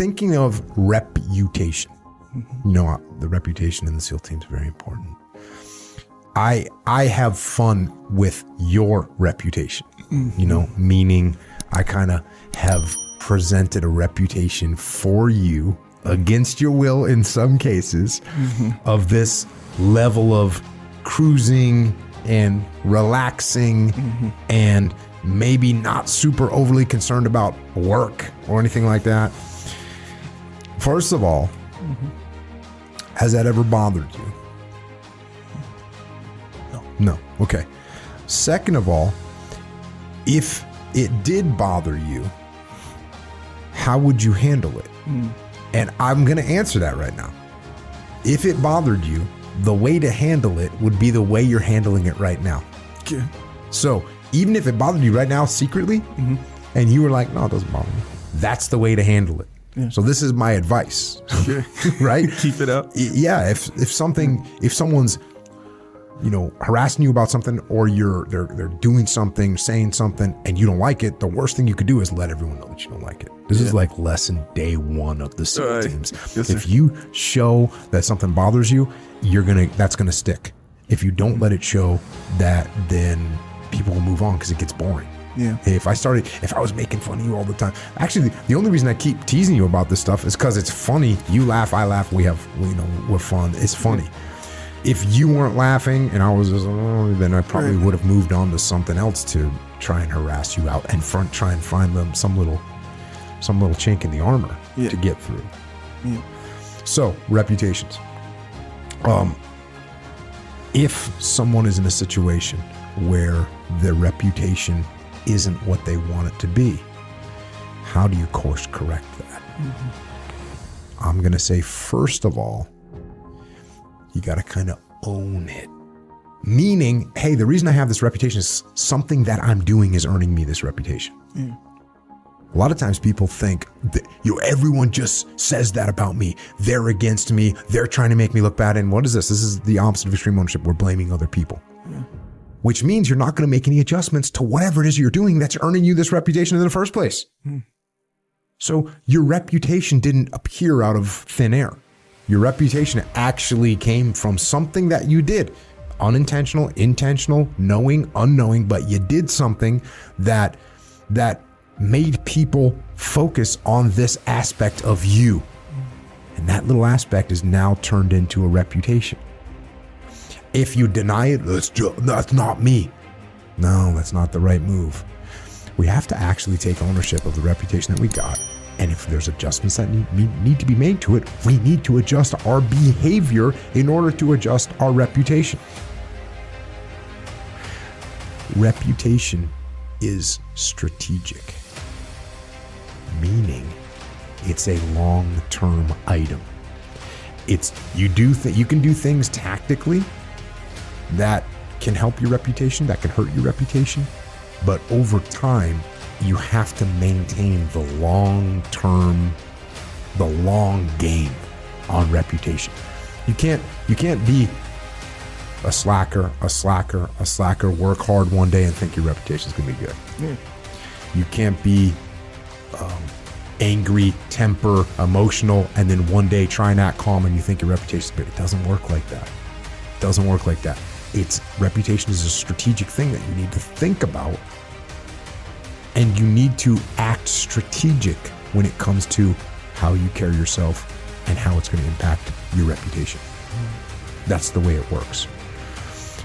thinking of reputation, you know, the reputation in the SEAL team is very important. I have fun with your reputation, you know, meaning I kind of have presented a reputation for you against your will in some cases of this level of cruising and relaxing and maybe not super overly concerned about work or anything like that. First of all, has that ever bothered you? No. Okay. Second of all, if it did bother you, how would you handle it? And I'm going to answer that right now. If it bothered you, the way to handle it would be the way you're handling it right now. Okay. So even if it bothered you right now secretly, and you were like, no, it doesn't bother me, that's the way to handle it. Yeah. So this is my advice, right? Keep it up. Yeah. If someone's, you know, harassing you about something, or they're doing something, saying something, and you don't like it, the worst thing you could do is let everyone know that you don't like it. This is like lesson day 1 of the SEAL teams. Yes, if you show that something bothers you, that's gonna stick. If you don't let it show that, then people will move on because it gets boring. Yeah. If I was making fun of you all the time, actually, the only reason I keep teasing you about this stuff is because it's funny. You laugh, I laugh. We're fun. It's funny. If you weren't laughing and I was just, then I probably would have moved on to something else to try and harass you out and try and find them some little chink in the armor to get through. Yeah. So reputations. If someone is in a situation where their reputation isn't what they want it to be, how do you course correct that? I'm going to say, first of all, you got to kind of own it. Meaning, hey, the reason I have this reputation is something that I'm doing is earning me this reputation. Yeah. A lot of times people think that, everyone just says that about me. They're against me. They're trying to make me look bad. And what is this? This is the opposite of extreme ownership. We're blaming other people. Yeah. Which means you're not going to make any adjustments to whatever it is you're doing that's earning you this reputation in the first place. So your reputation didn't appear out of thin air. Your reputation actually came from something that you did. Unintentional, intentional, knowing, unknowing, but you did something that made people focus on this aspect of you. And that little aspect is now turned into a reputation. If you deny it, that's not me. No, that's not the right move. We have to actually take ownership of the reputation that we got. And if there's adjustments that need to be made to it, we need to adjust our behavior in order to adjust our reputation. Reputation is strategic, meaning it's a long-term item. You can do things tactically that can help your reputation, that can hurt your reputation, but over time, you have to maintain the long game on reputation. You can't be a slacker, work hard one day and think your reputation's gonna be good. Yeah. You can't be angry, temper, emotional, and then one day try and act calm and you think your reputation's good. It doesn't work like that. Reputation is a strategic thing that you need to think about. And you need to act strategic when it comes to how you carry yourself and how it's going to impact your reputation. That's the way it works.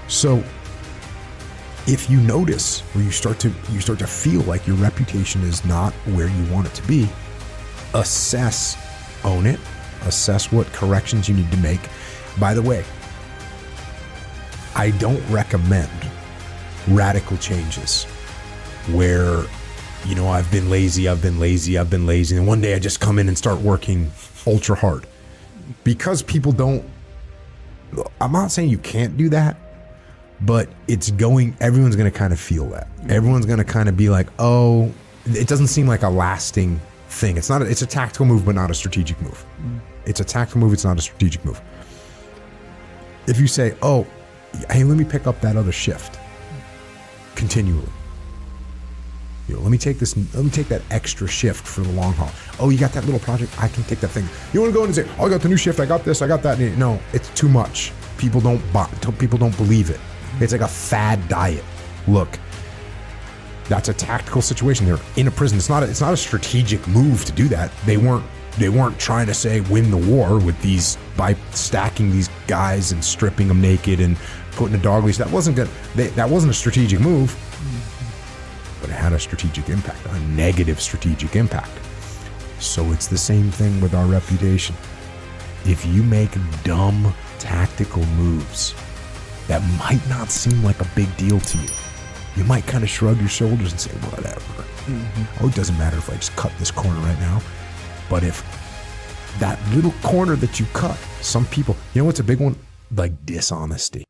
So if you notice or you start to feel like your reputation is not where you want it to be, own it, assess what corrections you need to make. By the way, I don't recommend radical changes where, I've been lazy, and one day I just come in and start working ultra hard. Because people don't, I'm not saying you can't do that, but everyone's going to kind of feel that. Everyone's going to kind of be like, oh, it doesn't seem like a lasting thing. It's a tactical move, but not a strategic move. It's a tactical move, it's not a strategic move. If you say, oh, hey, let me pick up that other shift continually. Let me take that extra shift for the long haul. Oh, you got that little project? I can take that thing. You want to go in and say, oh, I got the new shift, I got this, I got that. No, it's too much. People don't believe it. It's like a fad diet. Look, that's a tactical situation. They're in a prison. It's not a strategic move to do that. They weren't trying to say win the war with these by stacking these guys and stripping them naked and putting a dog leash. That wasn't good. That wasn't a strategic move, but it had a strategic impact, a negative strategic impact. So it's the same thing with our reputation. If you make dumb tactical moves that might not seem like a big deal to you, you might kind of shrug your shoulders and say, whatever. Oh, it doesn't matter if I just cut this corner right now. But if that little corner that you cut, some people, what's a big one? Like dishonesty.